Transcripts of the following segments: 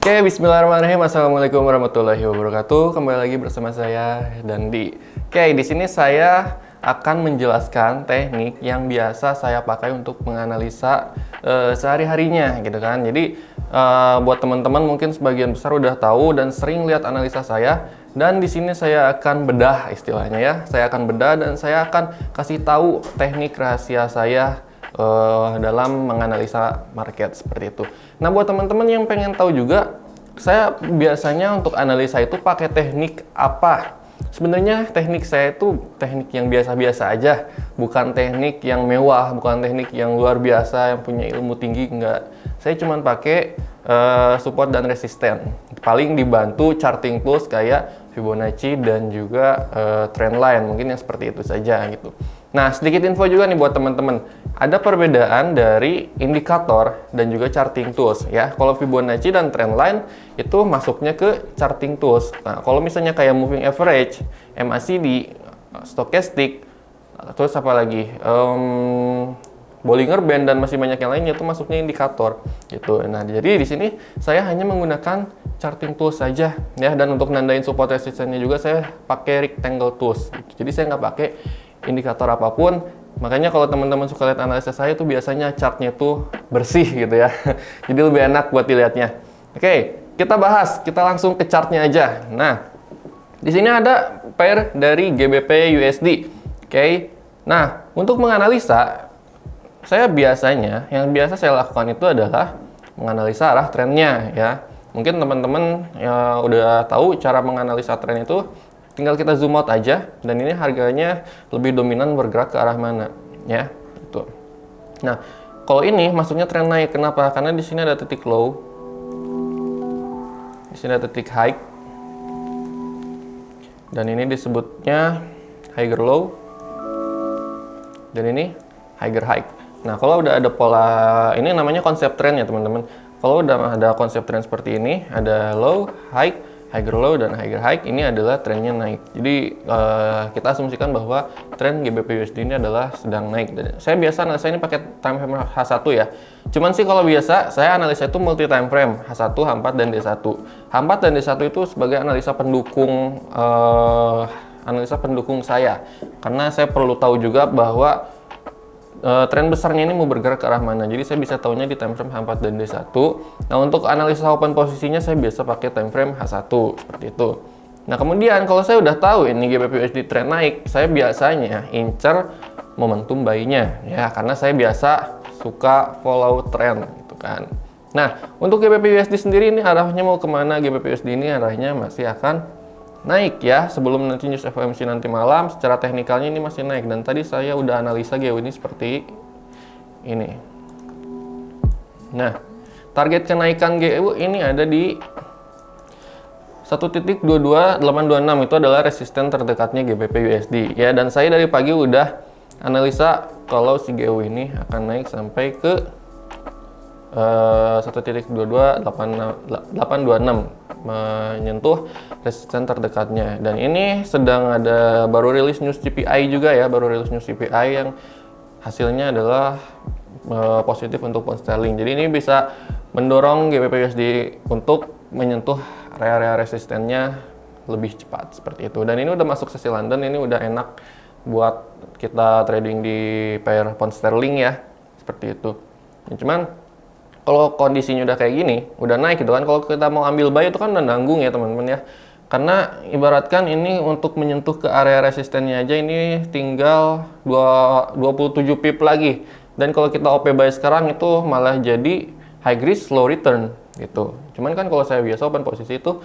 Oke, bismillahirrahmanirrahim. Assalamualaikum warahmatullahi wabarakatuh. Kembali lagi bersama saya Dandi. Oke, di sini saya akan menjelaskan teknik yang biasa saya pakai untuk menganalisa sehari-harinya gitu kan. Jadi buat teman-teman mungkin sebagian besar udah tahu dan sering lihat analisa saya. Dan di sini saya akan bedah istilahnya ya. Saya akan bedah dan saya akan kasih tahu teknik rahasia saya dalam menganalisa market seperti itu. Nah, buat teman-teman yang pengen tahu juga, saya biasanya untuk analisa itu pakai teknik apa? Sebenarnya teknik saya itu teknik yang biasa-biasa aja, bukan teknik yang mewah, bukan teknik yang luar biasa, yang punya ilmu tinggi, enggak. Saya cuma pakai support dan resisten. Paling dibantu charting tools kayak Fibonacci dan juga trendline, mungkin yang seperti itu saja gitu. Nah, sedikit info juga nih buat teman-teman. Ada perbedaan dari indikator dan juga charting tools ya. Kalau Fibonacci dan trendline itu masuknya ke charting tools. Nah, kalau misalnya kayak moving average, MACD, stochastic, terus apa lagi? Bollinger Band dan masih banyak yang lainnya itu masuknya indikator gitu. Nah, jadi di sini saya hanya menggunakan charting tools saja ya, dan untuk nandain support resistennya juga saya pakai rectangle tools. Jadi saya nggak pakai indikator apapun. Makanya kalau teman-teman suka lihat analisa saya tuh biasanya chartnya tuh bersih gitu ya. Jadi lebih enak buat dilihatnya. Oke, kita bahas, kita langsung ke chartnya aja. Nah, di sini ada pair dari GBP USD. Oke. Nah, untuk menganalisa saya biasanya, yang biasa saya lakukan itu adalah menganalisa arah trennya ya. Mungkin teman-teman ya udah tahu cara menganalisa tren itu, tinggal kita zoom out aja, dan ini harganya lebih dominan bergerak ke arah mana ya. Itu. Nah, kalau ini maksudnya tren naik. Kenapa? Karena di sini ada titik low, di sini ada titik high, dan ini disebutnya higher low, dan ini higher high. Nah, kalau udah ada pola, ini namanya konsep tren ya teman-teman. Kalau udah ada konsep tren seperti ini, ada low, high, higher low, dan higher high, ini adalah trennya naik. Jadi kita asumsikan bahwa tren GBP USD ini adalah sedang naik. Dan saya biasa analisa ini pakai time frame H1 ya. Cuman sih kalau biasa saya analisa itu multi time frame, H1, H4, dan D1. H4 dan D1 itu sebagai analisa pendukung saya. Karena saya perlu tahu juga bahwa tren besarnya ini mau bergerak ke arah mana. Jadi saya bisa tahunya di time frame H4 dan D1. Nah, untuk analisa open posisinya saya biasa pakai time frame H1 seperti itu. Nah, kemudian kalau saya udah tahu ini GBP USD tren naik, saya biasanya incer momentum buy-nya ya, karena saya biasa suka follow trend gitu kan. Nah, untuk GBP USD sendiri ini arahnya mau kemana? GBP USD ini arahnya masih akan naik ya, sebelum nanti news FOMC nanti malam. Secara teknikalnya ini masih naik, dan tadi saya udah analisa GU ini seperti ini. Nah, target kenaikan GU ini ada di 1.22826, itu adalah resisten terdekatnya GBP USD ya, dan saya dari pagi udah analisa kalau si GU ini akan naik sampai ke 1.22826, menyentuh resisten terdekatnya. Dan ini sedang ada baru rilis news CPI juga ya, baru rilis news CPI yang hasilnya adalah positif untuk pound sterling. Jadi ini bisa mendorong GBP USD untuk menyentuh area-area resistennya lebih cepat seperti itu. Dan ini udah masuk sesi London, ini udah enak buat kita trading di pair pound sterling ya, seperti itu. Ya, cuman kalau kondisinya udah kayak gini, udah naik gitu kan, kalau kita mau ambil buy itu kan udah nanggung ya teman-teman ya. Karena ibaratkan ini untuk menyentuh ke area resistennya aja ini tinggal 27 pip lagi. Dan kalau kita OP buy sekarang itu malah jadi high risk low return gitu. Cuman kan kalau saya biasa open posisi itu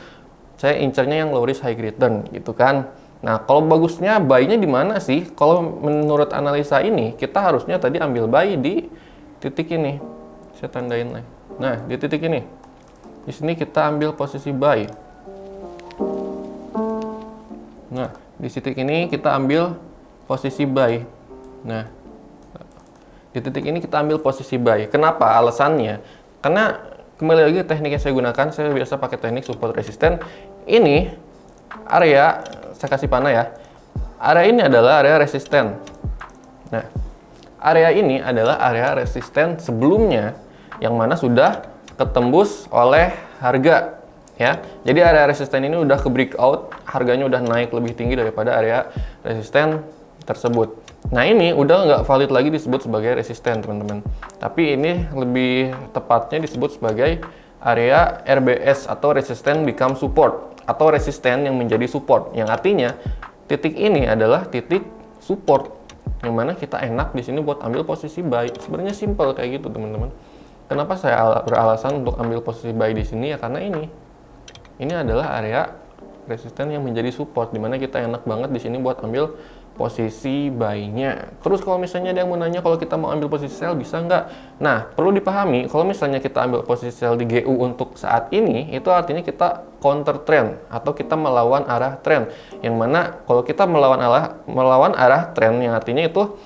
saya incernya yang low risk high return gitu kan. Nah, kalau bagusnya buy-nya di mana sih? Kalau menurut analisa ini kita harusnya tadi ambil buy di titik ini. Saya tandain nih. Nah, di titik ini. Di sini kita ambil posisi buy. Nah, di titik ini kita ambil posisi buy. Nah, di titik ini kita ambil posisi buy. Kenapa? Alasannya, karena kembali lagi teknik yang saya gunakan, saya biasa pakai teknik support resisten. Ini area, saya kasih panah ya. Area ini adalah area resisten. Nah, area ini adalah area resisten sebelumnya yang mana sudah ketembus oleh harga ya. Jadi area resisten ini udah ke breakout, harganya udah naik lebih tinggi daripada area resisten tersebut. Nah ini udah nggak valid lagi disebut sebagai resisten teman-teman, tapi ini lebih tepatnya disebut sebagai area RBS atau resisten become support, atau resisten yang menjadi support, yang artinya titik ini adalah titik support yang mana kita enak di sini buat ambil posisi buy. Sebenarnya simple kayak gitu teman-teman. Kenapa saya beralasan untuk ambil posisi buy di sini ya karena ini adalah area resisten yang menjadi support, dimana kita enak banget di sini buat ambil posisi buy-nya. Terus kalau misalnya ada yang mau nanya kalau kita mau ambil posisi sell bisa nggak? Nah, perlu dipahami kalau misalnya kita ambil posisi sell di GU untuk saat ini, itu artinya kita counter trend atau kita melawan arah trend. Yang mana kalau kita melawan arah trend yang artinya itu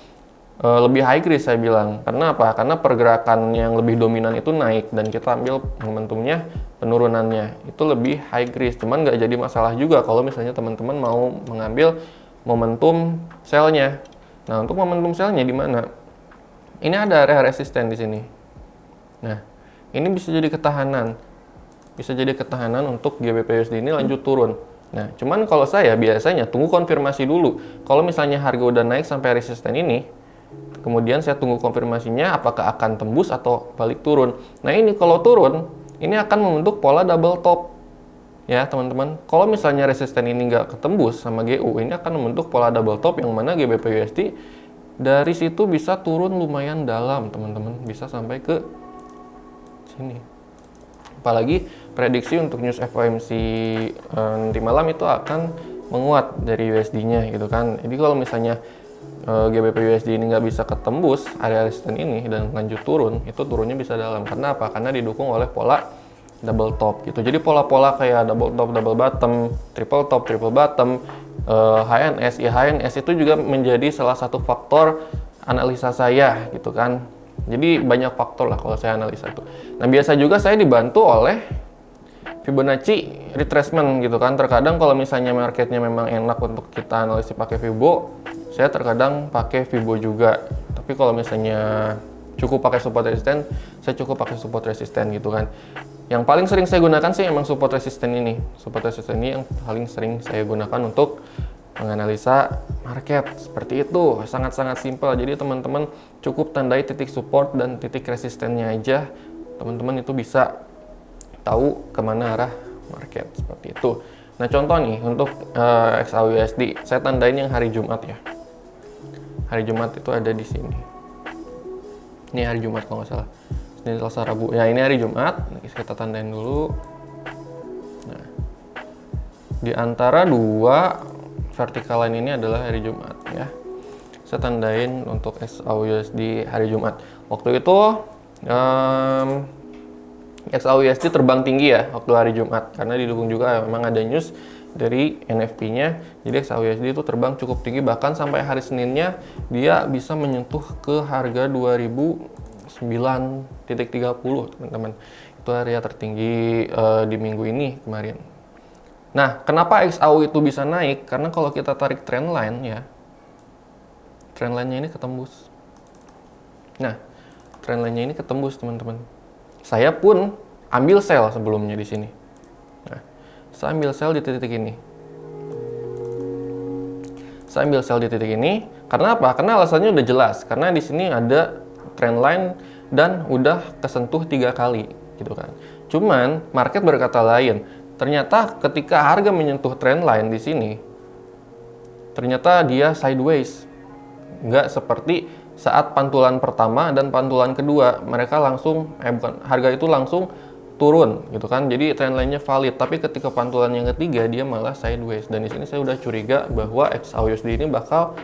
lebih high risk saya bilang. Karena apa? Karena pergerakan yang lebih dominan itu naik dan kita ambil momentumnya penurunannya itu lebih high risk. Cuman nggak jadi masalah juga kalau misalnya teman-teman mau mengambil momentum sell-nya. Nah, untuk momentum sell-nya di mana? Ini ada area resisten di sini. Nah, ini bisa jadi ketahanan. Bisa jadi ketahanan untuk GBP/USD ini lanjut turun. Nah, cuman kalau saya biasanya tunggu konfirmasi dulu. Kalau misalnya harga udah naik sampai resisten ini, kemudian saya tunggu konfirmasinya apakah akan tembus atau balik turun. Nah, ini kalau turun, ini akan membentuk pola double top. Ya teman-teman, kalau misalnya resisten ini nggak ketembus sama GU, ini akan membentuk pola double top yang mana GBP/USD dari situ bisa turun lumayan dalam teman-teman, bisa sampai ke sini. Apalagi prediksi untuk news FOMC nanti malam itu akan menguat dari USD-nya gitu kan. Jadi kalau misalnya GBP/USD ini nggak bisa ketembus area resisten ini dan lanjut turun, itu turunnya bisa dalam. Karena apa? Karena didukung oleh pola double top gitu. Jadi pola-pola kayak double top, double bottom, triple top, triple bottom, HNS, ya HNS itu juga menjadi salah satu faktor analisa saya gitu kan. Jadi banyak faktor lah kalau saya analisa itu. Nah biasa juga saya dibantu oleh Fibonacci retracement gitu kan. Terkadang kalau misalnya marketnya memang enak untuk kita analisis pakai Fibo, saya terkadang pakai Fibo juga. Tapi kalau misalnya cukup pakai support resisten, saya cukup pakai support resisten gitu kan. Yang paling sering saya gunakan sih emang support resisten ini. Support resisten ini yang paling sering saya gunakan untuk menganalisa market. Seperti itu, sangat-sangat simpel. Jadi teman-teman cukup tandai titik support dan titik resistennya aja. Teman-teman itu bisa tahu kemana arah market. Seperti itu. Nah contoh nih untuk XAUUSD, saya tandain yang hari Jumat ya. Hari Jumat itu ada di sini. Ini hari Jumat kalau nggak salah. Senin, Selasa, Rabu. Ya ini hari Jumat. Kita tandain dulu. Nah, di antara dua vertical line ini adalah hari Jumat ya. Saya tandain untuk XAUUSD hari Jumat. Waktu itu XAUUSD terbang tinggi ya waktu hari Jumat karena didukung juga memang ada news dari NFT-nya. Jadi XAUUSD itu terbang cukup tinggi, bahkan sampai hari Seninnya dia bisa menyentuh ke harga 2009.30 teman-teman. Itu area tertinggi di minggu ini kemarin. Nah, kenapa XAU itu bisa naik? Karena kalau kita tarik trend line ya, trend line-nya ini ketembus. Nah, trend line-nya ini ketembus teman-teman. Saya pun ambil sell sebelumnya di sini. Nah, saya ambil sell di titik ini. Saya ambil sell di titik ini karena apa? Karena alasannya udah jelas. Karena di sini ada trend line dan udah kesentuh 3 kali gitu kan. Cuman market berkata lain. Ternyata ketika harga menyentuh trend line di sini, ternyata dia sideways. Nggak seperti saat pantulan pertama dan pantulan kedua, mereka langsung harga itu langsung turun gitu kan. Jadi trend line-nya valid, tapi ketika pantulan yang ketiga dia malah sideways. Dan di sini saya udah curiga bahwa XAUUSD ini bakal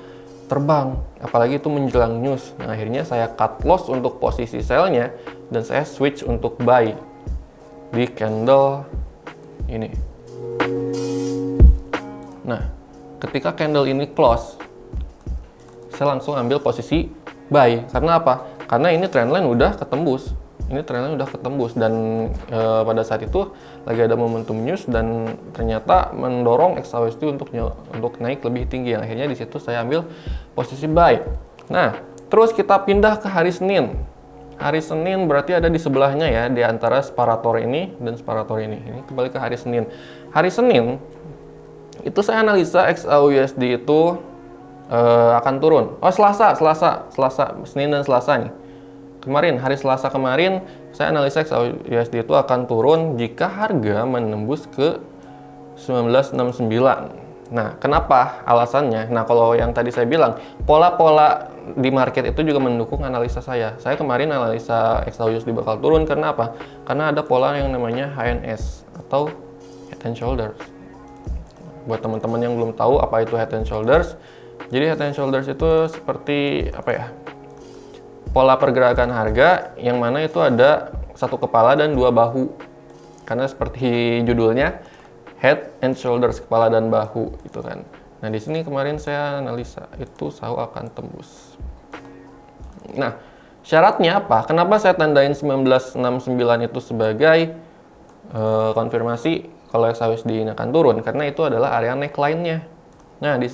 terbang, apalagi itu menjelang news. Nah, akhirnya saya cut loss untuk posisi sell-nya dan saya switch untuk buy di candle ini. Nah, ketika candle ini close, saya langsung ambil posisi buy. Karena apa? Karena ini trendline udah ketembus. Ini trendline udah ketembus dan pada saat itu lagi ada momentum news dan ternyata mendorong XAUUSD untuk naik lebih tinggi. Yang akhirnya di situ saya ambil posisi buy. Nah, terus kita pindah ke hari Senin. Hari Senin berarti ada di sebelahnya ya, di antara separator ini dan separator ini. Ini kembali ke hari Senin. Hari Senin itu saya analisa XAUUSD itu akan turun. Oh, Selasa, Senin dan Selasa nih. Kemarin, hari Selasa kemarin, saya analisa XAUUSD itu akan turun jika harga menembus ke 1969. Nah, kenapa alasannya? Nah, kalau yang tadi saya bilang, pola-pola di market itu juga mendukung analisa saya. Saya kemarin analisa XAUUSD bakal turun karena apa? Karena ada pola yang namanya HNS atau Head and Shoulders. Buat teman-teman yang belum tahu apa itu Head and Shoulders, jadi Head and Shoulders itu seperti apa ya? Pola pergerakan harga yang mana itu ada satu kepala dan dua bahu. Karena seperti judulnya, Head and Shoulders, kepala dan bahu gitu kan. Nah, di sini kemarin saya analisa itu SAU akan tembus. Nah, syaratnya apa? Kenapa saya tandain 1969 itu sebagai konfirmasi kalau XAUUSD ini akan turun? Karena itu adalah area neckline-nya. Nah, di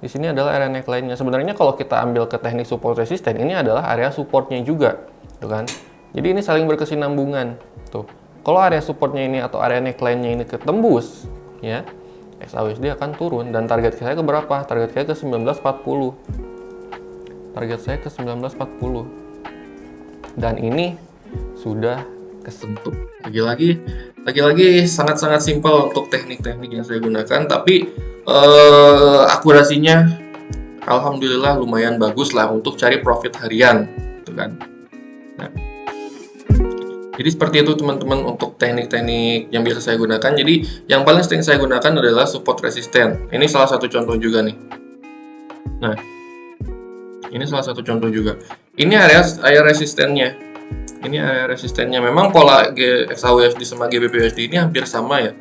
sini adalah area neckline-nya. Sebenarnya kalau kita ambil ke teknik support resisten, ini adalah area supportnya juga, tuh kan? Jadi ini saling berkesinambungan, tuh. Kalau area supportnya ini atau area neckline-nya ini ketembus, ya, XAUUSD akan turun. Dan target saya ke berapa? Target saya ke 1940. Target saya ke 1940. Dan ini sudah kesentuh. Lagi-lagi sangat-sangat simpel untuk teknik-teknik yang saya gunakan, tapi akurasinya alhamdulillah lumayan bagus lah untuk cari profit harian, gitu kan. Nah, jadi seperti itu teman-teman untuk teknik-teknik yang biasa saya gunakan. Jadi yang paling sering saya gunakan adalah support resisten. Ini salah satu contoh juga nih. Nah, ini salah satu contoh juga. Ini area resistennya. Ini area resistennya. Memang pola XAUUSD sama GBPUSD ini hampir sama ya.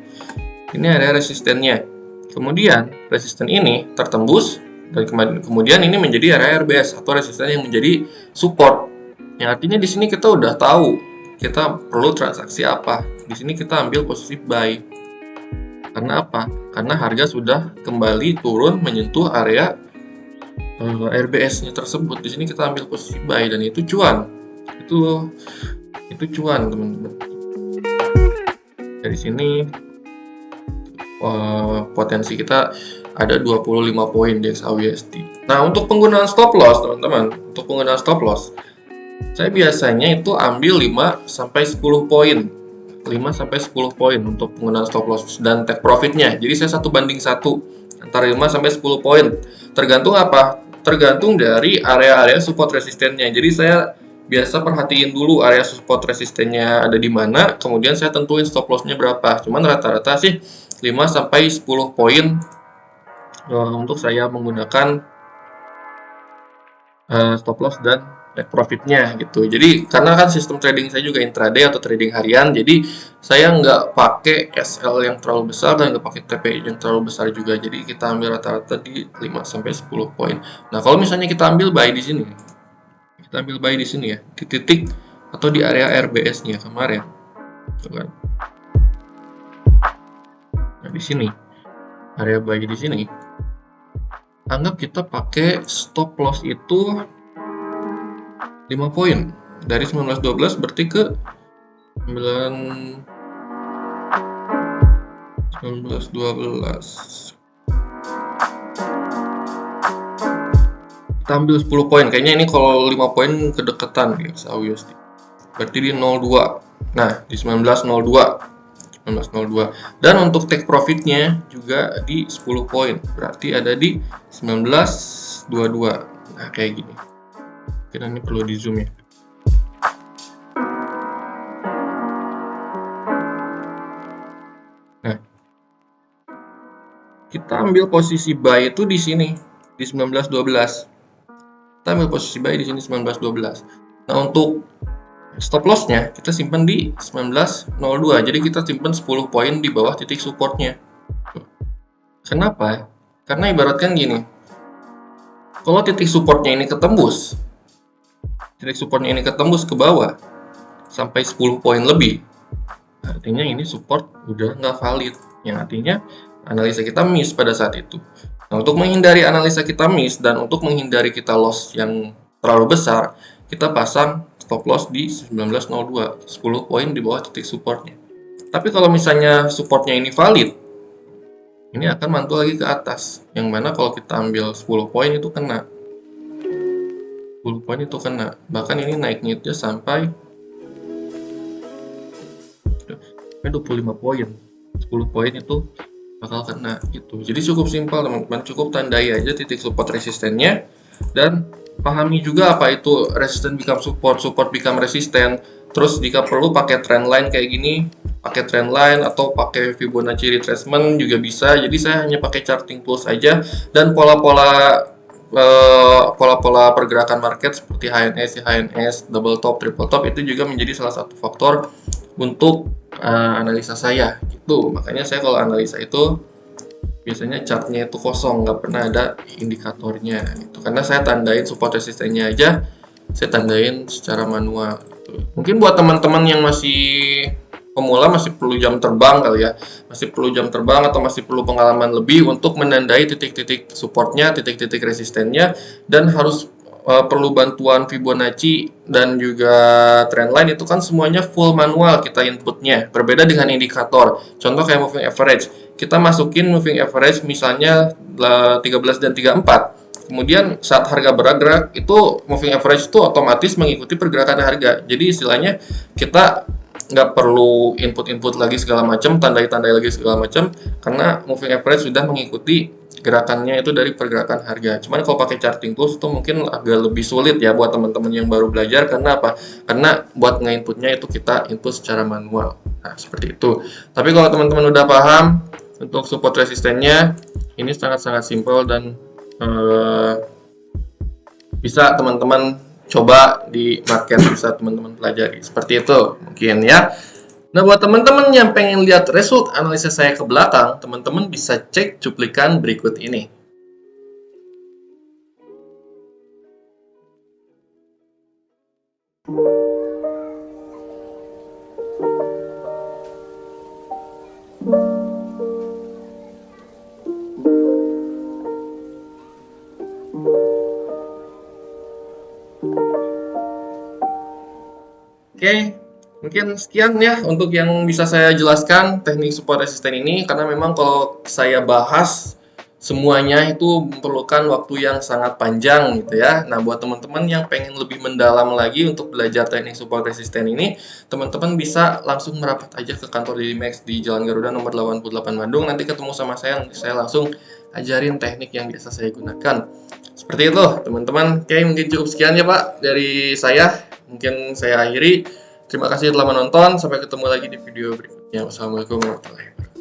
Ini area resistennya. Kemudian resisten ini tertembus dan kemudian ini menjadi area RBS atau resisten yang menjadi support. Yang artinya di sini kita udah tahu kita perlu transaksi apa. Di sini kita ambil posisi buy. Karena apa? Karena harga sudah kembali turun menyentuh area RBS-nya tersebut. Di sini kita ambil posisi buy dan itu cuan. Itu cuan, teman-teman. Dari sini potensi kita ada 25 poin di XAUUSD. Nah, untuk penggunaan stop loss, teman-teman, saya biasanya itu ambil 5-10 poin. 5-10 poin untuk penggunaan stop loss dan take profitnya. Jadi saya 1:1 antara 5-10 poin. Tergantung apa? Tergantung dari area-area support resistennya. Jadi saya biasa perhatiin dulu area support resistennya ada di mana, kemudian saya tentuin stop loss-nya berapa. Cuman rata-rata sih 5-10 poin untuk saya menggunakan stop loss dan take profitnya gitu. Jadi karena kan sistem trading saya juga intraday atau trading harian, jadi saya nggak pakai SL yang terlalu besar dan nggak pakai TP yang terlalu besar juga. Jadi kita ambil rata-rata di 5-10 poin. Nah, kalau misalnya kita ambil buy di sini ya, di titik atau di area RBS-nya kemarin, gitu kan. Nah, di sini area buy di sini, anggap kita pakai stop loss itu 5 poin dari 1912 berarti ke 1912. Kita ambil 10 poin. Kayaknya ini kalau 5 poin kedekatan ya XAUUSD. Berarti di 02. Nah, di 1902. Dan untuk take profitnya juga di 10 poin. Berarti ada di 1922. Nah, kayak gini. Kira ini perlu di zoom ya. Nah, kita ambil posisi buy itu di sini di 1912. Kita ambil posisi buy di sini 1912. Nah, untuk stop loss-nya kita simpan di 1902. Jadi kita simpan 10 poin di bawah titik supportnya. Kenapa? Karena ibaratkan gini. Kalau titik supportnya ini ketembus ke bawah sampai 10 poin lebih, artinya ini support udah nggak valid, yang artinya analisa kita miss pada saat itu. Nah, untuk menghindari analisa kita miss dan untuk menghindari kita loss yang terlalu besar, kita pasang stop loss di 1902, 10 poin di bawah titik supportnya. Tapi kalau misalnya supportnya ini valid, ini akan mantul lagi ke atas. Yang mana kalau kita ambil 10 poin itu kena. 10 poin itu kena. Bahkan ini naiknya itu sampai 25 poin. 10 poin itu bakal kena gitu. Jadi cukup simpel teman-teman, cukup tandai aja titik support resistennya dan pahami juga apa itu resisten become support, support become resisten. Terus jika perlu pakai trendline kayak gini, pakai trendline atau pakai Fibonacci retracement juga bisa. Jadi saya hanya pakai charting tools aja dan pola-pola pergerakan market seperti HNS, double top, triple top itu juga menjadi salah satu faktor untuk analisa saya gitu. Makanya saya kalau analisa itu biasanya chartnya itu kosong, nggak pernah ada indikatornya gitu. Karena saya tandain support resistennya aja, saya tandain secara manual gitu. Mungkin buat teman-teman yang masih pemula masih perlu jam terbang kali ya, masih perlu jam terbang atau masih perlu pengalaman lebih untuk menandai titik-titik supportnya, titik-titik resistennya, dan harus perlu bantuan Fibonacci dan juga trendline. Itu kan semuanya full manual kita inputnya, berbeda dengan indikator. Contoh kayak moving average, kita masukin moving average misalnya 13 dan 34. Kemudian saat harga bergerak itu moving average itu otomatis mengikuti pergerakan harga. Jadi istilahnya kita nggak perlu input lagi segala macam, tandai-tandai lagi segala macam, karena moving average sudah mengikuti gerakannya itu dari pergerakan harga. Cuman kalau pakai charting tools itu mungkin agak lebih sulit ya buat teman-teman yang baru belajar. Karena apa? Karena buat nge-inputnya itu kita input secara manual. Nah, seperti itu. Tapi kalau teman-teman udah paham untuk support resistennya, ini sangat-sangat simpel dan bisa teman-teman coba di market, bisa teman-teman pelajari. Seperti itu mungkin ya. Nah, buat teman-teman yang pengen lihat result analisis saya ke belakang, teman-teman bisa cek cuplikan berikut ini. Oke, mungkin sekian ya untuk yang bisa saya jelaskan teknik support resisten ini, karena memang kalau saya bahas semuanya itu memerlukan waktu yang sangat panjang gitu ya. Nah, buat teman-teman yang pengen lebih mendalam lagi untuk belajar teknik support resisten ini, teman-teman bisa langsung merapat aja ke kantor Didimax di Jalan Garuda nomor 88 Bandung. Nanti ketemu sama saya langsung ajarin teknik yang biasa saya gunakan. Seperti itu, teman-teman. Oke, mungkin cukup sekian ya Pak dari saya. Mungkin saya akhiri. Terima kasih telah menonton. Sampai ketemu lagi di video berikutnya. Wassalamualaikum warahmatullahi wabarakatuh.